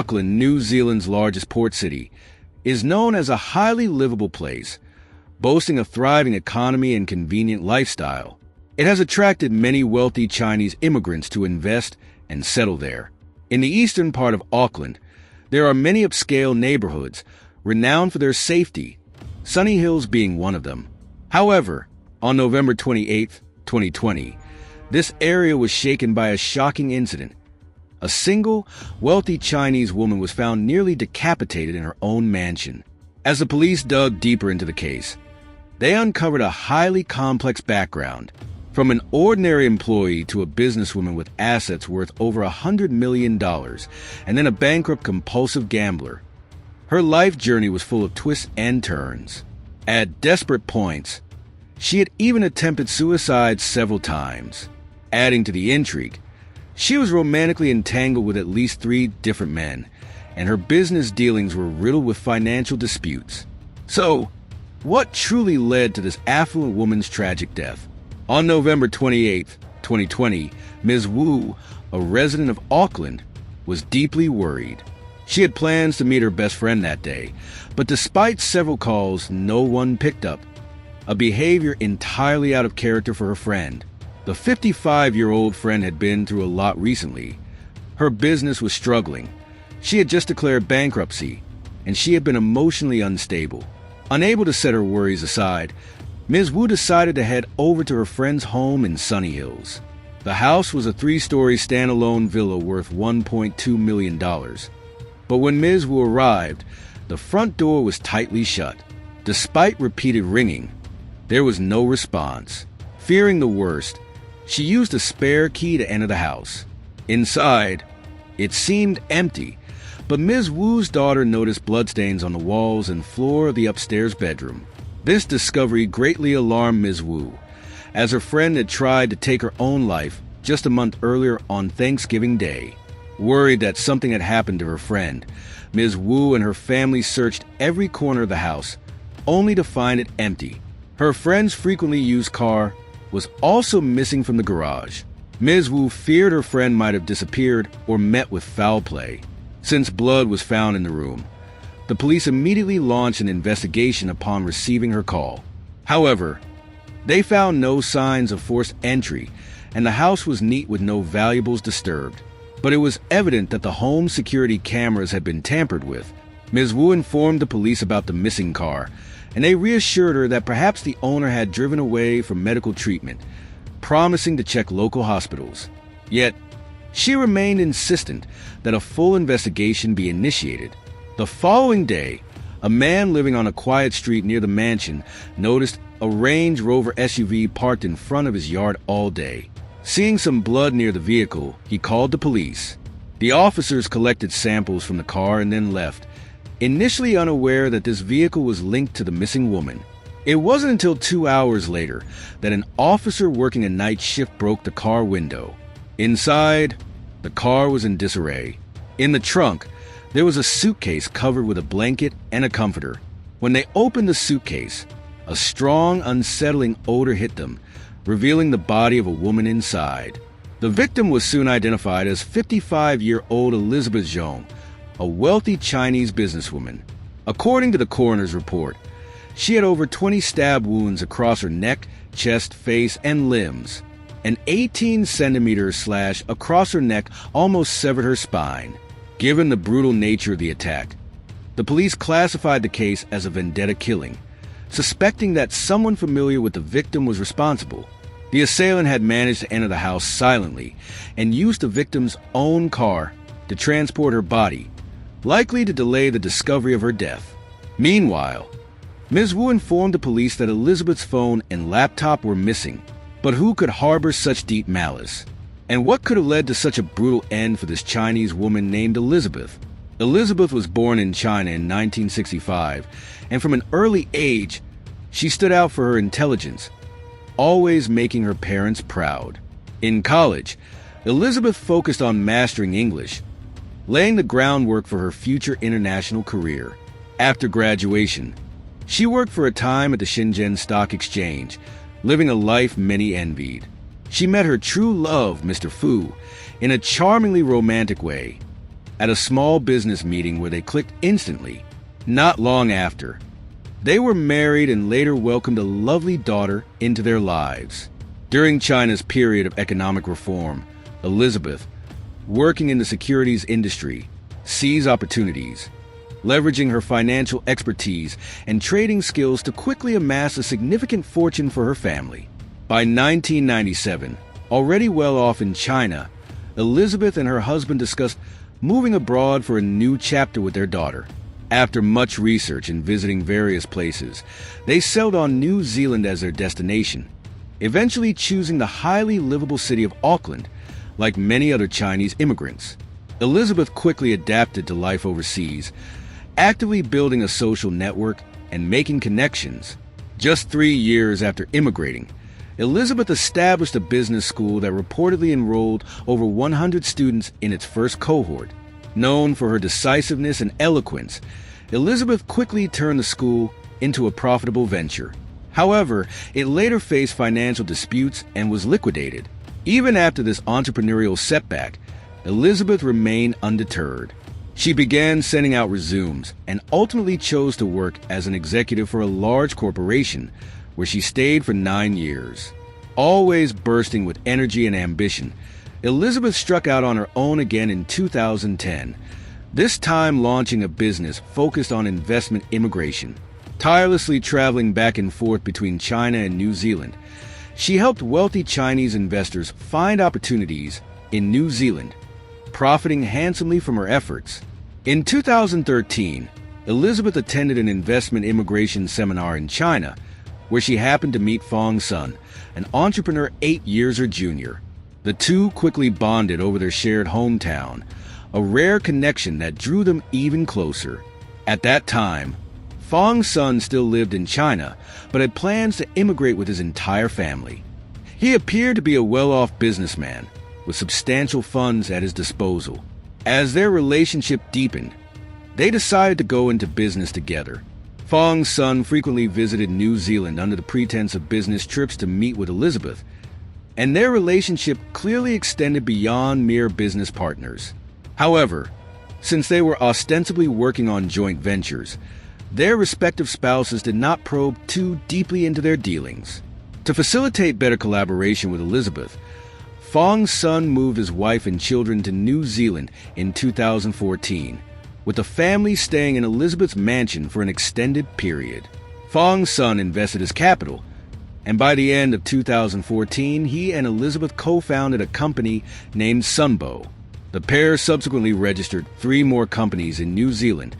Auckland, New Zealand's largest port city, is known as a highly livable place, boasting a thriving economy and convenient lifestyle. It has attracted many wealthy Chinese immigrants to invest and settle there. In the eastern part of Auckland, there are many upscale neighborhoods renowned for their safety, Sunny Hills being one of them. However, on November 28, 2020, this area was shaken by a shocking incident. A single, wealthy Chinese woman was found nearly decapitated in her own mansion. As the police dug deeper into the case, they uncovered a highly complex background, from an ordinary employee to a businesswoman with assets worth over $100 million, and then a bankrupt compulsive gambler. Her life journey was full of twists and turns. At desperate points, she had even attempted suicide several times. Adding to the intrigue, she was romantically entangled with at least 3 different men, and her business dealings were riddled with financial disputes. So, what truly led to this affluent woman's tragic death? On November 28, 2020, Ms. Wu, a resident of Auckland, was deeply worried. She had plans to meet her best friend that day, but despite several calls, no one picked up, a behavior entirely out of character for her friend. The 55-year-old friend had been through a lot recently. Her business was struggling. She had just declared bankruptcy, and she had been emotionally unstable. Unable to set her worries aside, Ms. Wu decided to head over to her friend's home in Sunny Hills. The house was a 3-story standalone villa worth $1.2 million. But when Ms. Wu arrived, the front door was tightly shut. Despite repeated ringing, there was no response. Fearing the worst, she used a spare key to enter the house. Inside, it seemed empty, but Ms. Wu's daughter noticed bloodstains on the walls and floor of the upstairs bedroom. This discovery greatly alarmed Ms. Wu, as her friend had tried to take her own life just a month earlier on Thanksgiving Day. Worried that something had happened to her friend, Ms. Wu and her family searched every corner of the house, only to find it empty. Her friend's frequently used car was also missing from the garage. Ms. Wu feared her friend might have disappeared or met with foul play. Since blood was found in the room, the police immediately launched an investigation upon receiving her call. However, they found no signs of forced entry, and the house was neat with no valuables disturbed. But it was evident that the home security cameras had been tampered with. Ms. Wu informed the police about the missing car, and they reassured her that perhaps the owner had driven away for medical treatment, promising to check local hospitals. Yet, she remained insistent that a full investigation be initiated. The following day, a man living on a quiet street near the mansion noticed a Range Rover SUV parked in front of his yard all day. Seeing some blood near the vehicle, he called the police. The officers collected samples from the car and then left, initially unaware that this vehicle was linked to the missing woman. It wasn't until 2 hours later that an officer working a night shift broke the car window. Inside, the car was in disarray. In the trunk, there was a suitcase covered with a blanket and a comforter. When they opened the suitcase, a strong, unsettling odor hit them, revealing the body of a woman inside. The victim was soon identified as 55-year-old Elizabeth Zhong, a wealthy Chinese businesswoman. According to the coroner's report, she had over 20 stab wounds across her neck, chest, face, and limbs. An 18-centimeter slash across her neck almost severed her spine. Given the brutal nature of the attack, the police classified the case as a vendetta killing, suspecting that someone familiar with the victim was responsible. The assailant had managed to enter the house silently and used the victim's own car to transport her body, likely to delay the discovery of her death. Meanwhile, Ms. Wu informed the police that Elizabeth's phone and laptop were missing. But who could harbor such deep malice? And what could have led to such a brutal end for this Chinese woman named Elizabeth? Elizabeth was born in China in 1965, and from an early age, she stood out for her intelligence, always making her parents proud. In college, Elizabeth focused on mastering English, laying the groundwork for her future international career. After graduation, she worked for a time at the Shenzhen Stock Exchange, living a life many envied. She met her true love, Mr. Fu, in a charmingly romantic way. at a small business meeting where they clicked instantly. Not long after, they were married and later welcomed a lovely daughter into their lives. During China's period of economic reform, Elizabeth, working in the securities industry, seized opportunities, leveraging her financial expertise and trading skills to quickly amass a significant fortune for her family. By 1997, already well off in China, Elizabeth and her husband discussed moving abroad for a new chapter with their daughter. After much research and visiting various places, they settled on New Zealand as their destination, eventually choosing the highly livable city of Auckland. Like many other Chinese immigrants, Elizabeth quickly adapted to life overseas, actively building a social network and making connections. Just 3 years after immigrating, Elizabeth established a business school that reportedly enrolled over 100 students in its first cohort. Known for her decisiveness and eloquence, Elizabeth quickly turned the school into a profitable venture. However, it later faced financial disputes and was liquidated. Even after this entrepreneurial setback, Elizabeth remained undeterred. She began sending out resumes and ultimately chose to work as an executive for a large corporation, where she stayed for 9 years. Always bursting with energy and ambition, Elizabeth struck out on her own again in 2010, this time launching a business focused on investment immigration. Tirelessly traveling back and forth between China and New Zealand, she helped wealthy Chinese investors find opportunities in New Zealand, profiting handsomely from her efforts. In 2013, Elizabeth attended an investment immigration seminar in China, where she happened to meet Fong Sun, an entrepreneur 8 years her junior. The two quickly bonded over their shared hometown, a rare connection that drew them even closer. At that time, Fong Sun still lived in China, but had plans to immigrate with his entire family. He appeared to be a well-off businessman, with substantial funds at his disposal. As their relationship deepened, they decided to go into business together. Fong Sun frequently visited New Zealand under the pretense of business trips to meet with Elizabeth, and their relationship clearly extended beyond mere business partners. However, since they were ostensibly working on joint ventures, their respective spouses did not probe too deeply into their dealings. To facilitate better collaboration with Elizabeth, Fong Sun moved his wife and children to New Zealand in 2014, with the family staying in Elizabeth's mansion for an extended period. Fong Sun invested his capital, and by the end of 2014, he and Elizabeth co-founded a company named Sunbo. The pair subsequently registered 3 more companies in New Zealand,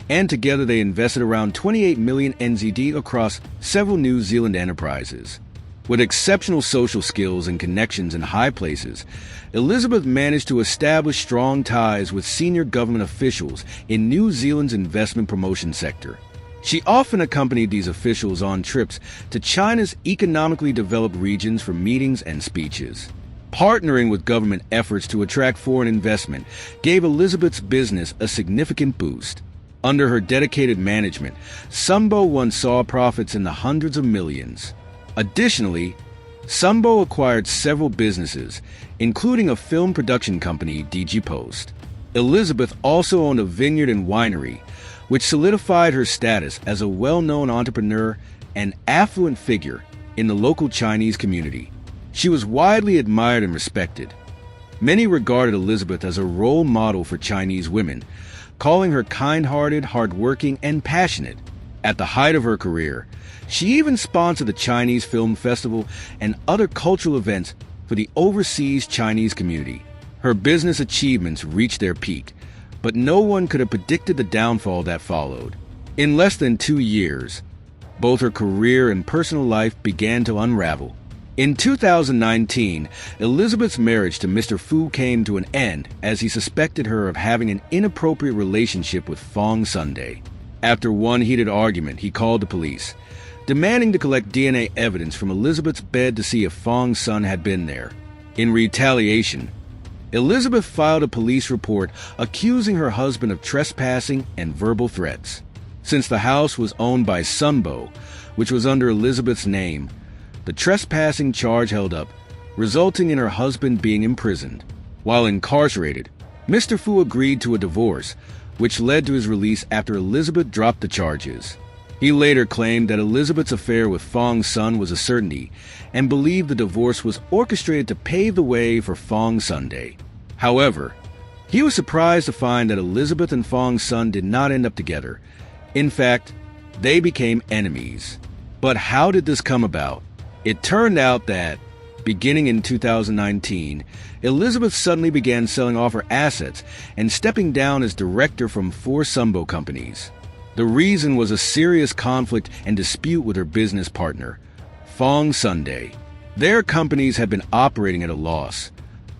and together they invested around 28 million NZD across several New Zealand enterprises. With exceptional social skills and connections in high places, Elizabeth managed to establish strong ties with senior government officials in New Zealand's investment promotion sector. She often accompanied these officials on trips to China's economically developed regions for meetings and speeches. Partnering with government efforts to attract foreign investment gave Elizabeth's business a significant boost. Under her dedicated management, Sunbo once saw profits in the hundreds of millions. Additionally, Sunbo acquired several businesses, including a film production company, DG Post. Elizabeth also owned a vineyard and winery, which solidified her status as a well-known entrepreneur and affluent figure in the local Chinese community. She was widely admired and respected. Many regarded Elizabeth as a role model for Chinese women, calling her kind-hearted, hardworking, and passionate. At the height of her career, she even sponsored the Chinese Film Festival and other cultural events for the overseas Chinese community. Her business achievements reached their peak, but no one could have predicted the downfall that followed. In less than 2 years, both her career and personal life began to unravel. In 2019, Elizabeth's marriage to Mr. Fu came to an end as he suspected her of having an inappropriate relationship with Fong Sunday. After one heated argument, he called the police, demanding to collect DNA evidence from Elizabeth's bed to see if Fong Sun had been there. In retaliation, Elizabeth filed a police report accusing her husband of trespassing and verbal threats. Since the house was owned by Sunbo, which was under Elizabeth's name, the trespassing charge held up, resulting in her husband being imprisoned. While incarcerated, Mr. Fu agreed to a divorce, which led to his release after Elizabeth dropped the charges. He later claimed that Elizabeth's affair with Fong's son was a certainty and believed the divorce was orchestrated to pave the way for Fong's Sunday. However, he was surprised to find that Elizabeth and Fong's son did not end up together. In fact, they became enemies. But how did this come about? It turned out that, beginning in 2019, Elizabeth suddenly began selling off her assets and stepping down as director from 4 Sunbo companies. The reason was a serious conflict and dispute with her business partner, Fong Sunday. Their companies had been operating at a loss,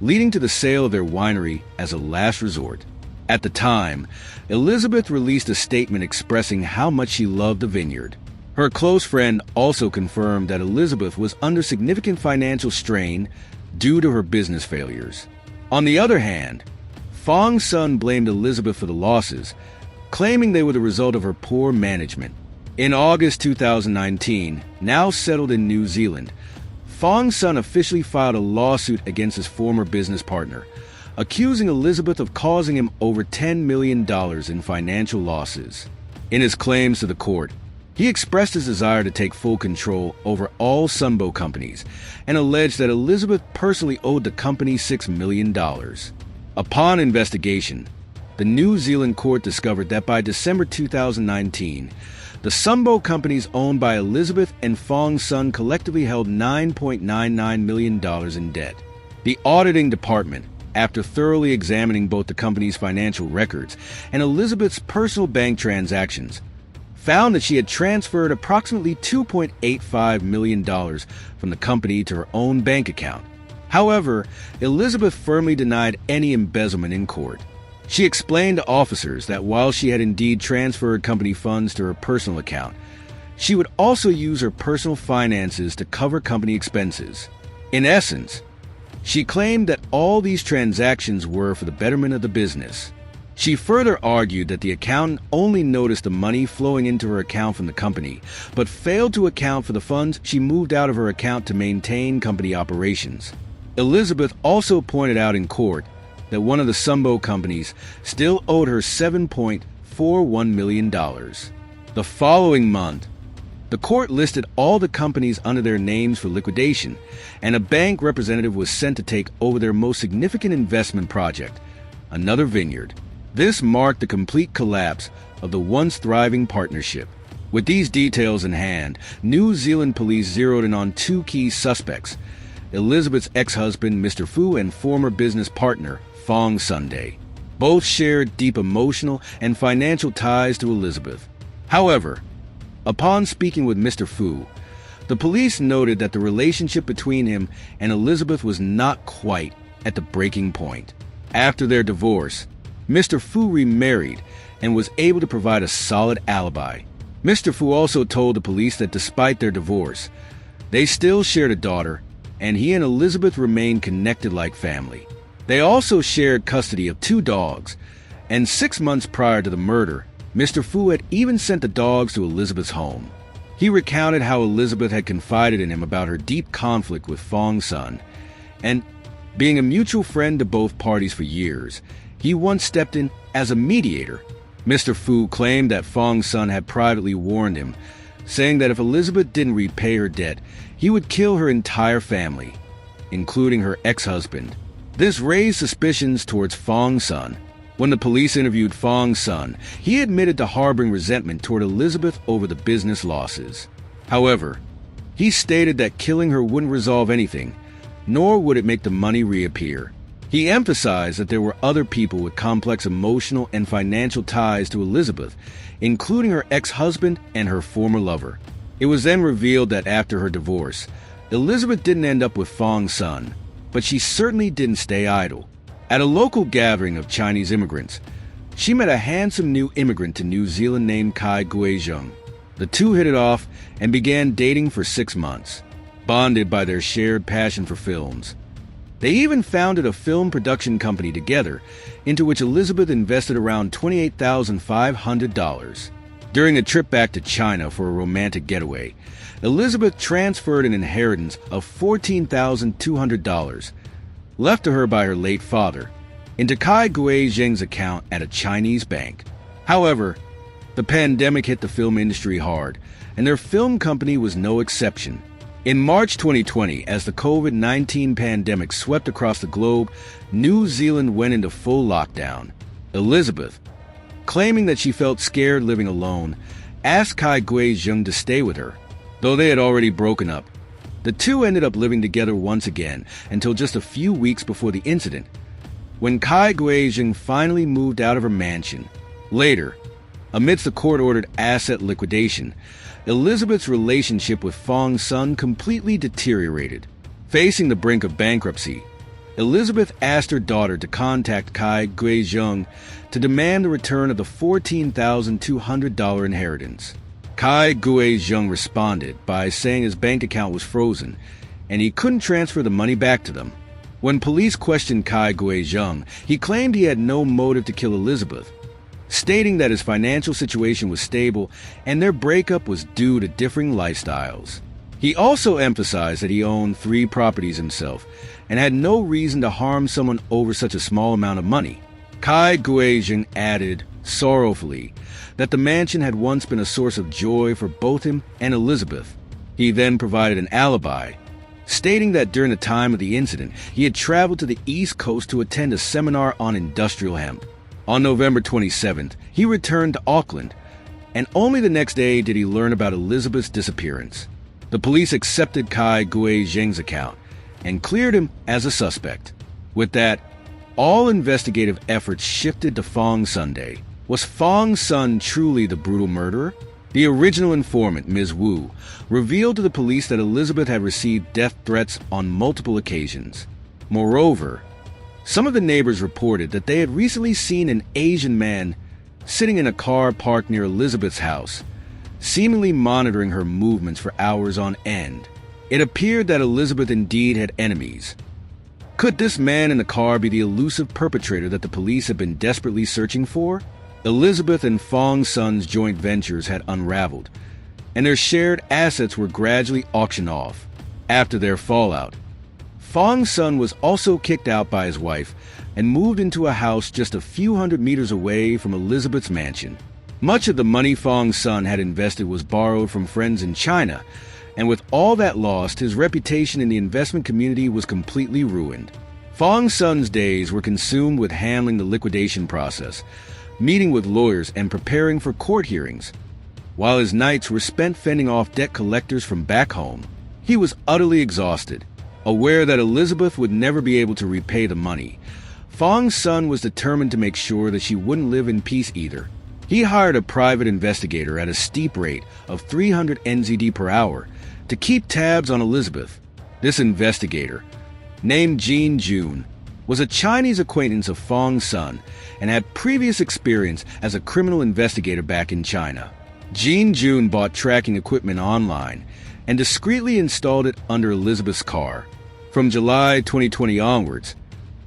leading to the sale of their winery as a last resort. At the time, Elizabeth released a statement expressing how much she loved the vineyard. Her close friend also confirmed that Elizabeth was under significant financial strain due to her business failures. On the other hand, Fong's son blamed Elizabeth for the losses, claiming they were the result of her poor management. In August 2019, now settled in New Zealand, Fong's son officially filed a lawsuit against his former business partner, accusing Elizabeth of causing him over $10 million in financial losses. In his claims to the court, he expressed his desire to take full control over all Sunbo companies and alleged that Elizabeth personally owed the company $6 million. Upon investigation, the New Zealand court discovered that by December 2019, the Sunbo companies owned by Elizabeth and Fong's son collectively held $9.99 million in debt. The auditing department, after thoroughly examining both the company's financial records and Elizabeth's personal bank transactions, found that she had transferred approximately $2.85 million from the company to her own bank account. However, Elizabeth firmly denied any embezzlement in court. She explained to officers that while she had indeed transferred company funds to her personal account, she would also use her personal finances to cover company expenses. In essence, she claimed that all these transactions were for the betterment of the business. She further argued that the accountant only noticed the money flowing into her account from the company, but failed to account for the funds she moved out of her account to maintain company operations. Elizabeth also pointed out in court that one of the Sunbo companies still owed her $7.41 million. The following month, the court listed all the companies under their names for liquidation, and a bank representative was sent to take over their most significant investment project, another vineyard. This marked the complete collapse of the once thriving partnership. With these details in hand, New Zealand police zeroed in on 2 key suspects: Elizabeth's ex-husband, Mr. Fu, and former business partner, Fong Sunday. Both shared deep emotional and financial ties to Elizabeth. However, upon speaking with Mr. Fu, the police noted that the relationship between him and Elizabeth was not quite at the breaking point. After their divorce, Mr. Fu remarried and was able to provide a solid alibi. Mr. Fu also told the police that despite their divorce, they still shared a daughter, and he and Elizabeth remained connected like family. They also shared custody of 2 dogs, and 6 months prior to the murder, Mr. Fu had even sent the dogs to Elizabeth's home. He recounted how Elizabeth had confided in him about her deep conflict with Fong's son, and being a mutual friend to both parties for years, he once stepped in as a mediator. Mr. Fu claimed that Fong's son had privately warned him, saying that if Elizabeth didn't repay her debt, he would kill her entire family, including her ex-husband. This raised suspicions towards Fong's son. When the police interviewed Fong's son, he admitted to harboring resentment toward Elizabeth over the business losses. However, he stated that killing her wouldn't resolve anything, nor would it make the money reappear. He emphasized that there were other people with complex emotional and financial ties to Elizabeth, including her ex-husband and her former lover. It was then revealed that after her divorce, Elizabeth didn't end up with Fong's son, but she certainly didn't stay idle. At a local gathering of Chinese immigrants, she met a handsome new immigrant to New Zealand named Kai Guizheng. The two hit it off and began dating for 6 months, bonded by their shared passion for films. They even founded a film production company together, into which Elizabeth invested around $28,500. During a trip back to China for a romantic getaway, Elizabeth transferred an inheritance of $14,200, left to her by her late father, into Kai Gui-zheng's account at a Chinese bank. However, the pandemic hit the film industry hard, and their film company was no exception. In March 2020, as the COVID-19 pandemic swept across the globe, New Zealand went into full lockdown. Elizabeth, claiming that she felt scared living alone, asked Kai Gui-zheng to stay with her. Though they had already broken up, the two ended up living together once again until just a few weeks before the incident, when Kai Gui-zheng finally moved out of her mansion. Later, amidst the court-ordered asset liquidation, Elizabeth's relationship with Fong Sun completely deteriorated. Facing the brink of bankruptcy, Elizabeth asked her daughter to contact Kai Gui-zheng to demand the return of the $14,200 inheritance. Kai Gui-zheng responded by saying his bank account was frozen and he couldn't transfer the money back to them. When police questioned Kai Gui-zheng, he claimed he had no motive to kill Elizabeth, stating that his financial situation was stable and their breakup was due to differing lifestyles. He also emphasized that he owned 3 properties himself and had no reason to harm someone over such a small amount of money. Kai Gui-zheng added, sorrowfully, that the mansion had once been a source of joy for both him and Elizabeth. He then provided an alibi, stating that during the time of the incident, he had traveled to the East Coast to attend a seminar on industrial hemp. On November 27th, he returned to Auckland, and only the next day did he learn about Elizabeth's disappearance. The police accepted Kai Gui-zheng's account and cleared him as a suspect. With that, all investigative efforts shifted to Fong Sunday. Was Fong Sun truly the brutal murderer? The original informant, Ms. Wu, revealed to the police that Elizabeth had received death threats on multiple occasions. Moreover, some of the neighbors reported that they had recently seen an Asian man sitting in a car parked near Elizabeth's house, seemingly monitoring her movements for hours on end. It appeared that Elizabeth indeed had enemies. Could this man in the car be the elusive perpetrator that the police had been desperately searching for? Elizabeth and Fong Sun's joint ventures had unraveled, and their shared assets were gradually auctioned off. After their fallout, Fong Sun was also kicked out by his wife and moved into a house just a few hundred meters away from Elizabeth's mansion. Much of the money Fong Sun had invested was borrowed from friends in China, and with all that lost, his reputation in the investment community was completely ruined. Fong Sun's days were consumed with handling the liquidation process, meeting with lawyers and preparing for court hearings, while his nights were spent fending off debt collectors from back home. He was utterly exhausted. Aware that Elizabeth would never be able to repay the money, Fong Sun was determined to make sure that she wouldn't live in peace either. He hired a private investigator at a steep rate of 300 NZD per hour to keep tabs on Elizabeth. This investigator, named Jean Jun, was a Chinese acquaintance of Fong Sun and had previous experience as a criminal investigator back in China. Jean Jun bought tracking equipment online and discreetly installed it under Elizabeth's car. From July 2020 onwards,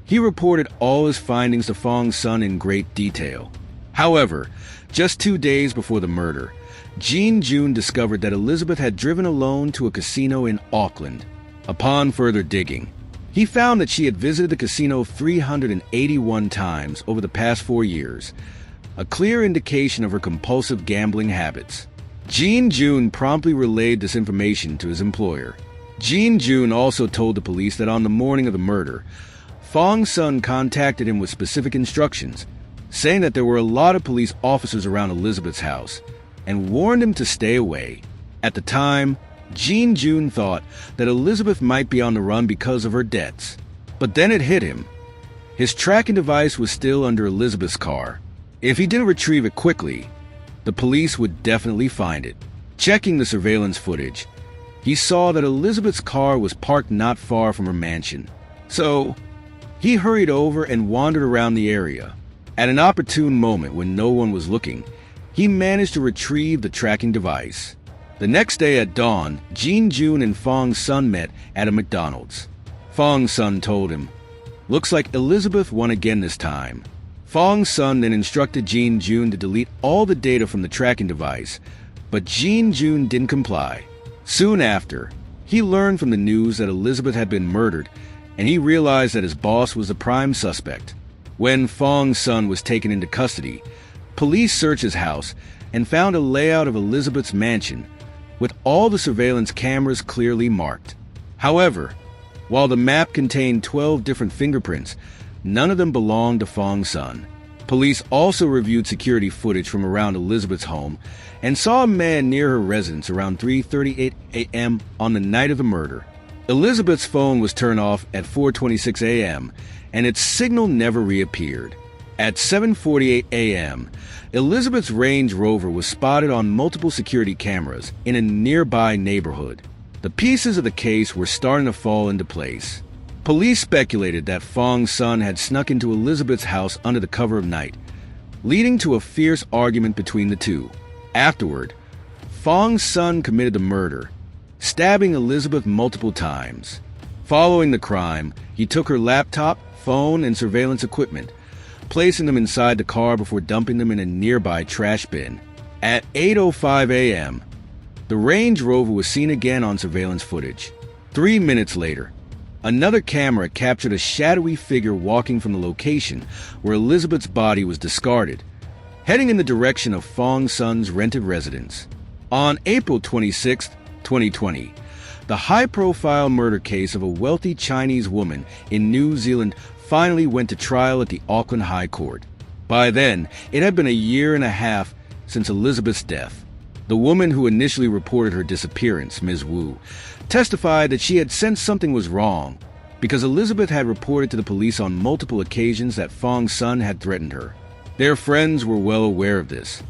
he reported all his findings to Fong Sun in great detail. However, just 2 days before the murder, Jean Jun discovered that Elizabeth had driven alone to a casino in Auckland. Upon further digging, he found that she had visited the casino 381 times over the past 4 years, a clear indication of her compulsive gambling habits. Jean Jun promptly relayed this information to his employer. Jean Jun also told the police that on the morning of the murder, Fong Sun contacted him with specific instructions, saying that there were a lot of police officers around Elizabeth's house, and warned him to stay away. At the time, Jean Jun thought that Elizabeth might be on the run because of her debts. But then it hit him. His tracking device was still under Elizabeth's car. If he didn't retrieve it quickly, the police would definitely find it. Checking the surveillance footage, he saw that Elizabeth's car was parked not far from her mansion. So, he hurried over and wandered around the area. At an opportune moment when no one was looking, he managed to retrieve the tracking device. The next day at dawn, Jean Jun and Fong Sun met at a McDonald's. Fong Sun told him, "Looks like Elizabeth won again this time." Fong Sun then instructed Jean Jun to delete all the data from the tracking device, but Jean Jun didn't comply. Soon after, he learned from the news that Elizabeth had been murdered, and he realized that his boss was the prime suspect. When Fong's son was taken into custody, police searched his house and found a layout of Elizabeth's mansion with all the surveillance cameras clearly marked. However, while the map contained 12 different fingerprints, none of them belonged to Fong's son. Police also reviewed security footage from around Elizabeth's home and saw a man near her residence around 3:38 a.m. on the night of the murder. Elizabeth's phone was turned off at 4:26 a.m., and its signal never reappeared. At 7:48 a.m., Elizabeth's Range Rover was spotted on multiple security cameras in a nearby neighborhood. The pieces of the case were starting to fall into place. Police speculated that Fong's son had snuck into Elizabeth's house under the cover of night, leading to a fierce argument between the two. Afterward, Fong's son committed the murder, stabbing Elizabeth multiple times. Following the crime, he took her laptop, phone, and surveillance equipment, placing them inside the car before dumping them in a nearby trash bin. At 8:05 a.m., the Range Rover was seen again on surveillance footage. 3 minutes later, another camera captured a shadowy figure walking from the location where Elizabeth's body was discarded, heading in the direction of Fong's son's rented residence. On April 26, 2020, the high-profile murder case of a wealthy Chinese woman in New Zealand finally went to trial at the Auckland High Court. By then, it had been a year and a half since Elizabeth's death. The woman who initially reported her disappearance, Ms. Wu, testified that she had sensed something was wrong because Elizabeth had reported to the police on multiple occasions that Fong's son had threatened her. Their friends were well aware of this,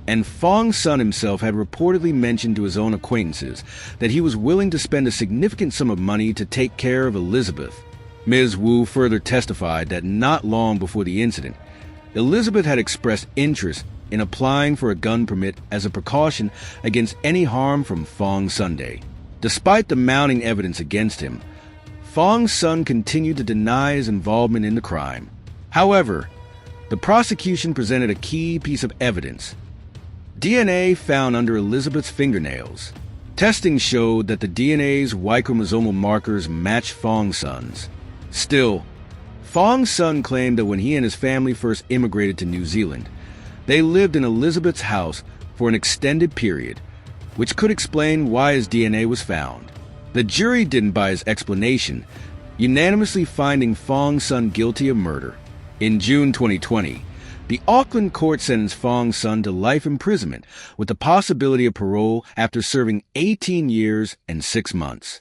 and Fong's son himself had reportedly mentioned to his own acquaintances that he was willing to spend a significant sum of money to take care of Elizabeth. Ms. Wu further testified that not long before the incident, Elizabeth had expressed interest in applying for a gun permit as a precaution against any harm from Fong's Sunday. Despite the mounting evidence against him, Fong's son continued to deny his involvement in the crime. However, the prosecution presented a key piece of evidence: DNA found under Elizabeth's fingernails. Testing showed that the DNA's Y chromosomal markers matched Fong's son's. Still, Fong's son claimed that when he and his family first immigrated to New Zealand, they lived in Elizabeth's house for an extended period, which could explain why his DNA was found. The jury didn't buy his explanation, unanimously finding Fong's son guilty of murder. In June 2020, the Auckland court sentenced Fong's son to life imprisonment with the possibility of parole after serving 18 years and 6 months.